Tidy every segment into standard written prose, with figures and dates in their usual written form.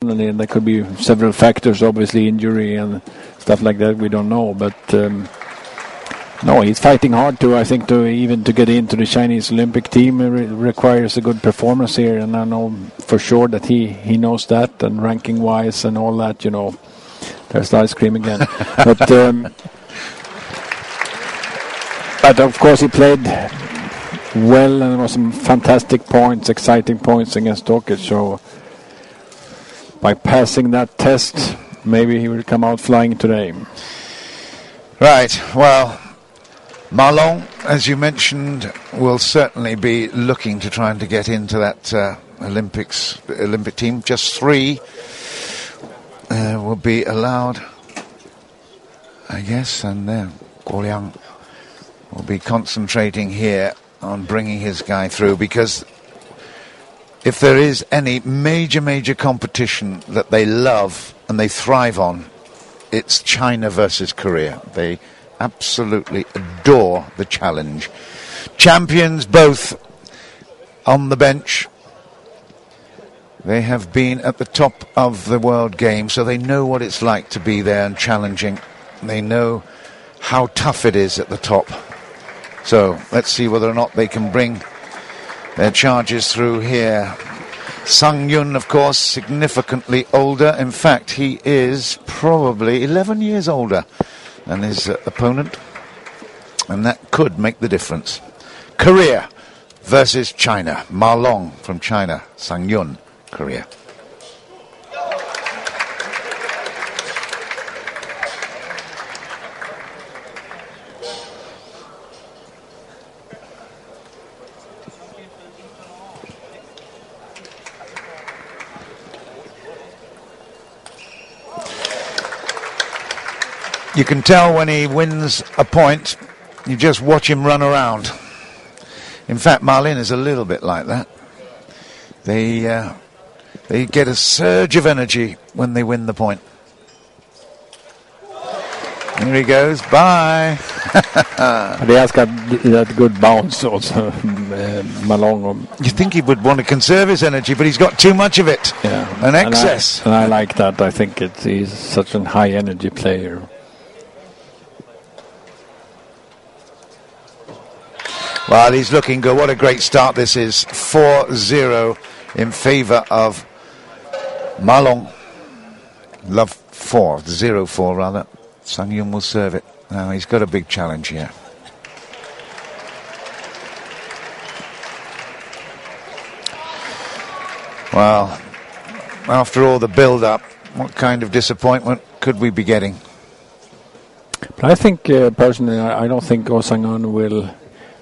And then there could be several factors, obviously injury and stuff like that. We don't know, but no, he's fighting hard to. I think to get into the Chinese Olympic team requires a good performance here, and I know for sure that he knows that. And ranking wise and all that, there's the ice cream again. But of course he played well, and there was some fantastic points, exciting points against Tokic. So by passing that test, maybe he will come out flying today. Right, well, Marlon, as you mentioned, will certainly be looking to trying to get into that Olympic team. Just 3 will be allowed, I guess, and then Guo Liang will be concentrating here on bringing his guy through, because if there is any major competition that they love and they thrive on, it's China versus Korea. They absolutely adore the challenge. Champions both on the bench. They have been at the top of the world game, so they know what it's like to be there and challenging. They know how tough it is at the top. So let's see whether or not they can bring their charges through here. Sang Yun, of course, significantly older. In fact, he is probably 11 years older than his opponent, and that could make the difference. Korea versus China. Ma Long from China, Sang Yun, Korea. You can tell when he wins a point, you just watch him run around. In fact, Marlin is a little bit like that. They get a surge of energy when they win the point. Here he goes, bye. But he has got that good bounce also, Malong. You think he would want to conserve his energy, but he's got too much of it, an excess. And I like that. I think he's such a high energy player. Well, he's looking good. What a great start this is. 4-0 in favour of Malong. Love 0-4 rather. Sang Yun will serve it. Now he's got a big challenge here. Well, after all the build-up, what kind of disappointment could we be getting? But I think, personally, I don't think Oh Sang-un will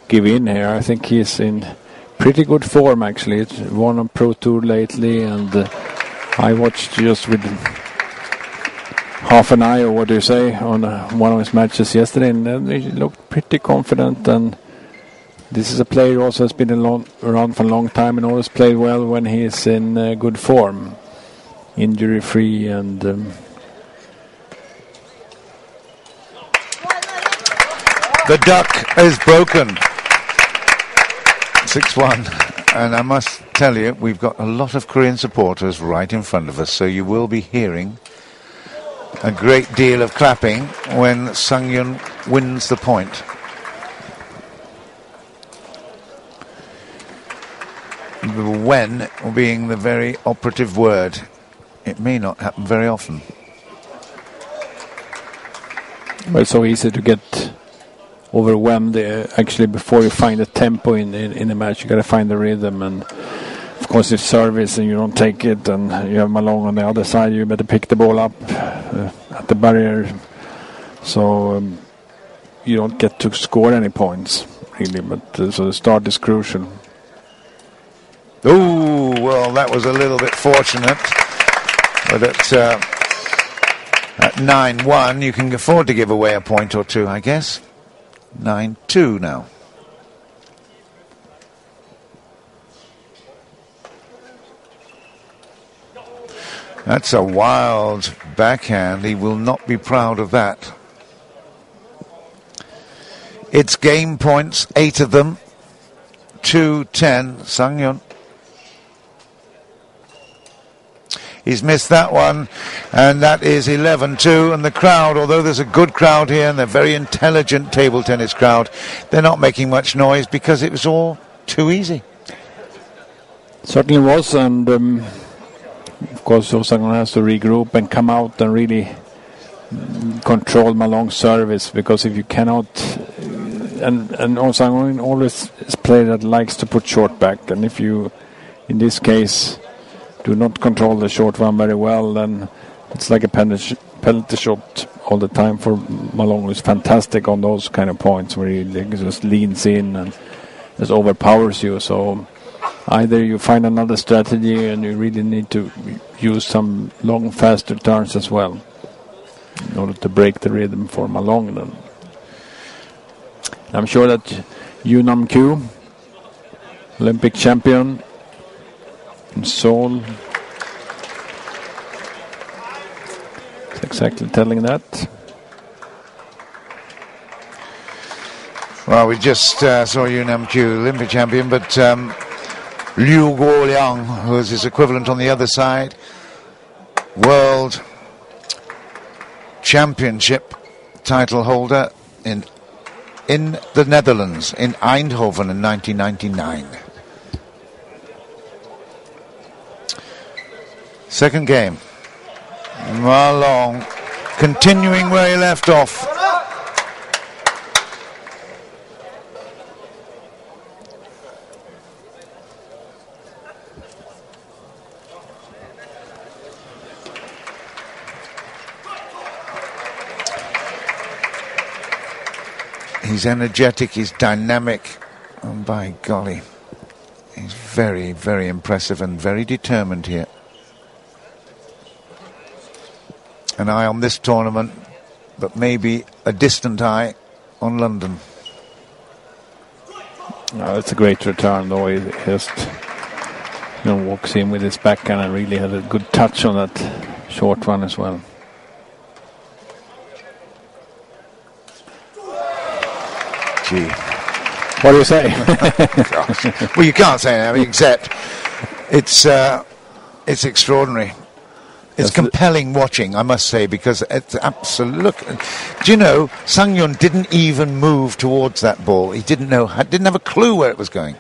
give in here. I think he's in pretty good form, actually. It's won on Pro Tour lately, and I watched just with half an eye, or what do you say, on one of his matches yesterday, and he looked pretty confident. And this is a player who also has been around for a long time and always played well when he is in good form, injury-free, and the duck is broken. 6-1. And I must tell you, we've got a lot of Korean supporters right in front of us, so you will be hearing a great deal of clapping when Sang Yun wins the point. The when being the very operative word. It may not happen very often. Well, it's so easy to get overwhelmed actually before you find the tempo in a match. You got to find the rhythm, and of course if service and you don't take it and you have Malong on the other side, you better pick the ball up at the barrier, so you don't get to score any points really, but so the start is crucial. Oh, well, that was a little bit fortunate, but at 9-1 you can afford to give away a point or two, I guess. 9-2 now. That's a wild backhand. He will not be proud of that. It's game points, 8 of them. 2-10, Sang Yun. He's missed that one, and that is 11-2. And the crowd, although there's a good crowd here, and they're very intelligent table tennis crowd, they're not making much noise because it was all too easy. Certainly was, and of course Osangon has to regroup and come out and really control Malong's service, because if you cannot, and Osangon always is a player that likes to put short back, and if you, in this case, do not control the short one very well, then it's like a penalty shot all the time for Malong, who's fantastic on those kind of points where he just leans in and just overpowers you. So either you find another strategy and you really need to use some long, faster turns as well in order to break the rhythm for Malong. Then I'm sure that Yu Nam Kyu, Olympic champion in Seoul, is exactly telling that. Well, we just saw Yu Nam Kyu, Olympic champion, but Liu Guoliang, who is his equivalent on the other side, World Championship title holder in the Netherlands, in Eindhoven in 1999. Second game. Malong continuing where he left off. He's energetic, he's dynamic, and by golly, he's very, very impressive and very determined here. An eye on this tournament, but maybe a distant eye on London. No, it's a great return, though. He just walks in with his backhand and really had a good touch on that short one as well. Gee. What do you say? Well, you can't say anything except it's extraordinary. It's compelling watching, I must say, because it's absolute. Do you know, Sang Yun didn't even move towards that ball. He didn't have a clue where it was going.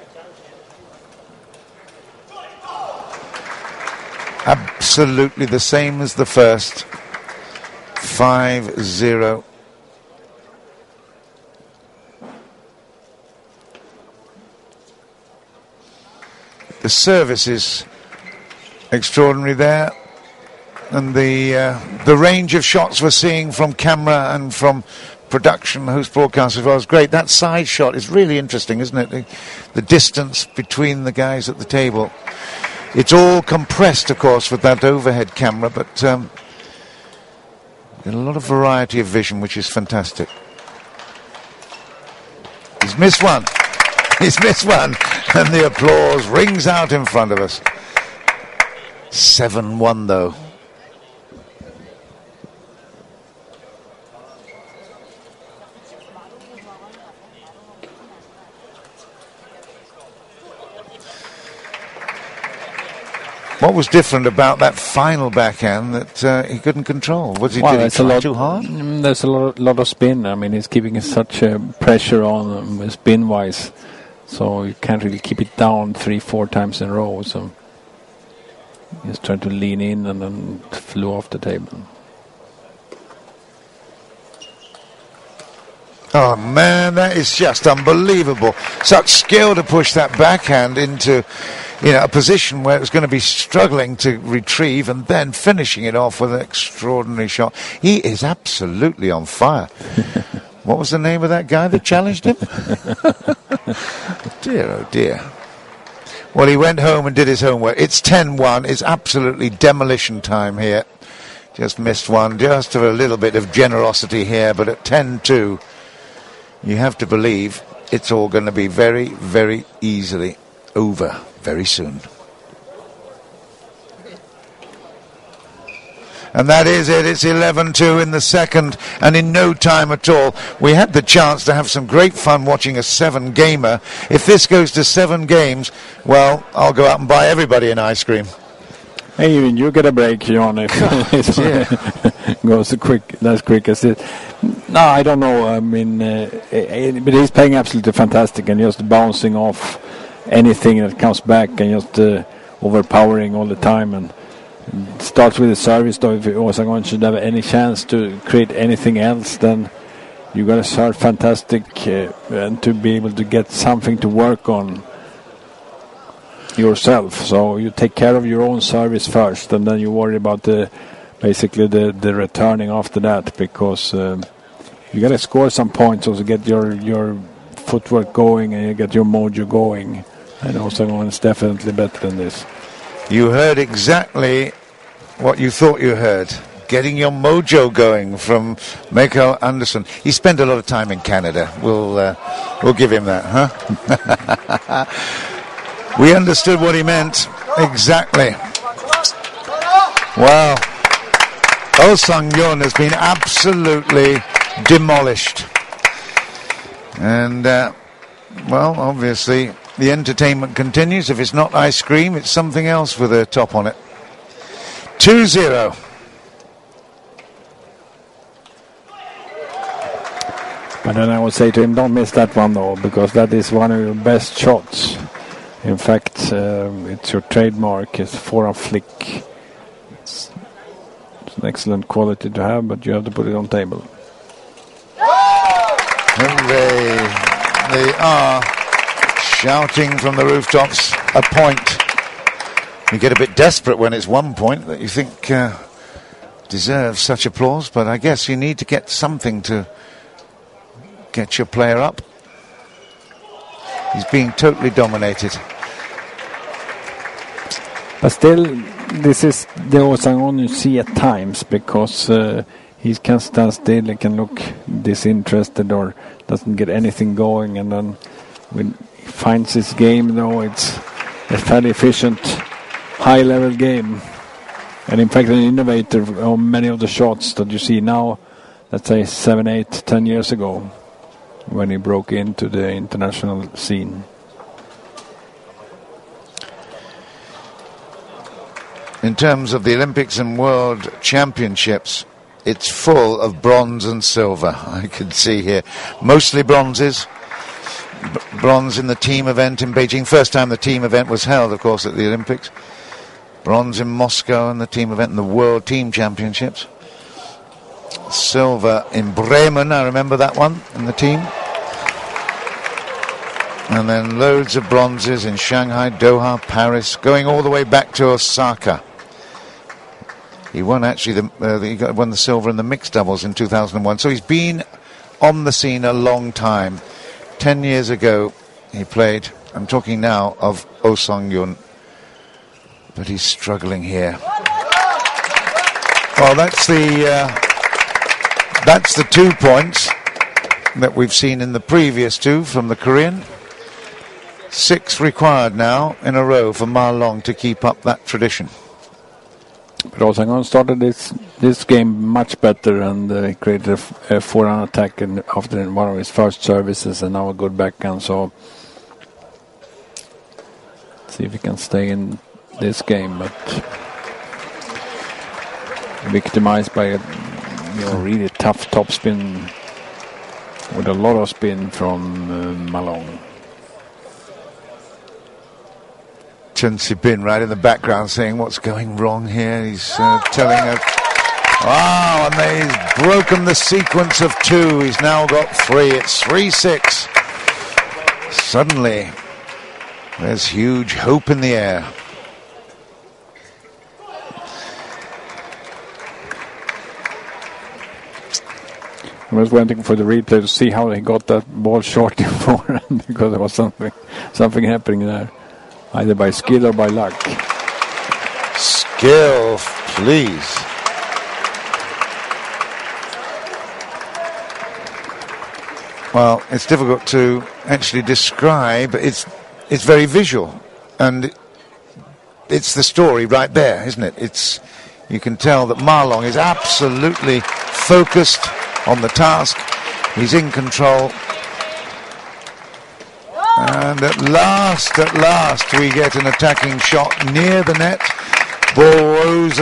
Absolutely the same as the first. 5-0. The service is extraordinary there. And the range of shots we're seeing from camera and from production, host broadcast as well, is great. That side shot is really interesting, isn't it? The distance between the guys at the table. It's all compressed, of course, with that overhead camera, but a lot of variety of vision, which is fantastic. He's missed one. He's missed one. And the applause rings out in front of us. 7-1, though. What was different about that final backhand that he couldn't control? Was he try too hard? There's a lot of spin. I mean, he's keeping such a pressure on spin-wise, so you can't really keep it down 3-4 times in a row. So he's trying to lean in and then flew off the table. Oh man, that is just unbelievable. Such skill to push that backhand into a position where it was going to be struggling to retrieve, and then finishing it off with an extraordinary shot. He is absolutely on fire. What was the name of that guy that challenged him? Dear, oh dear. Well, he went home and did his homework. It's 10-1. It's absolutely demolition time here. Just missed one. Just a little bit of generosity here, but at 10-2, you have to believe it's all going to be very, very easily over very soon. And that is it. It's 11-2 in the second, and in no time at all. We had the chance to have some great fun watching a 7-gamer. If this goes to 7 games, well, I'll go out and buy everybody an ice cream. Hey, even you get a break, John, if it goes as quick as it. No, I don't know. I mean, but he's playing absolutely fantastic and just bouncing off anything that comes back and just overpowering all the time. And starts with the service, though. If Osagon should have any chance to create anything else, then you got to start fantastic and to be able to get something to work on yourself. So you take care of your own service first, and then you worry about basically the returning after that, because you got to score some points also, get your footwork going and you get your mojo going. And Osagon is definitely better than this. You heard exactly what you thought you heard. Getting your mojo going from Mikael Andersson. He spent a lot of time in Canada. We'll give him that, huh? We understood what he meant. Exactly. Wow. Oh Sang-yeon has been absolutely demolished. And, well, obviously, the entertainment continues. If it's not ice cream, it's something else with a top on it. 2-0. But then I would say to him, don't miss that one, though, because that is one of your best shots. In fact, it's your trademark. It's forehand flick. It's an excellent quality to have, but you have to put it on table. And they are shouting from the rooftops, a point. You get a bit desperate when it's 1 point that you think deserves such applause, but I guess you need to get something to get your player up. He's being totally dominated. But still, this is the Osagon you see at times, because he can stand still, he can look disinterested or doesn't get anything going, and then when he finds his game, though, it's a fairly efficient, high-level game. And in fact, an innovator on many of the shots that you see now, let's say 7, 8, 10 years ago, when he broke into the international scene. In terms of the Olympics and World Championships, it's full of bronze and silver, I can see here. Mostly bronzes. Bronze in the team event in Beijing. First time the team event was held, of course, at the Olympics. Bronze in Moscow in the team event in the World Team Championships. Silver in Bremen, I remember that one, in the team. And then loads of bronzes in Shanghai, Doha, Paris, going all the way back to Osaka. He won actually won the silver in the mixed doubles in 2001. So he's been on the scene a long time. 10 years ago he played. I'm talking now of Oh Sang-yeon, but he's struggling here. Well, that's the 2 points that we've seen in the previous two from the Korean. 6 required now in a row for Ma Long to keep up that tradition. But Osagon started this game much better, and he created a forehand attack after one of his first services, and now a good backhand. So see if he can stay in this game, but victimized by a really tough topspin with a lot of spin from Malone. Chen Sibin right in the background saying what's going wrong here. He's telling her, wow, and he's broken the sequence of 2. He's now got 3. It's 3-6. Suddenly there's huge hope in the air. I was waiting for the replay to see how he got that ball short in forehand, because there was something happening there, either by skill or by luck. Skill, please. Well, it's difficult to actually describe. It's very visual, and it's the story right there, isn't it? You can tell that Ma Long is absolutely focused on the task. He's in control. And at last, we get an attacking shot near the net. Ball rose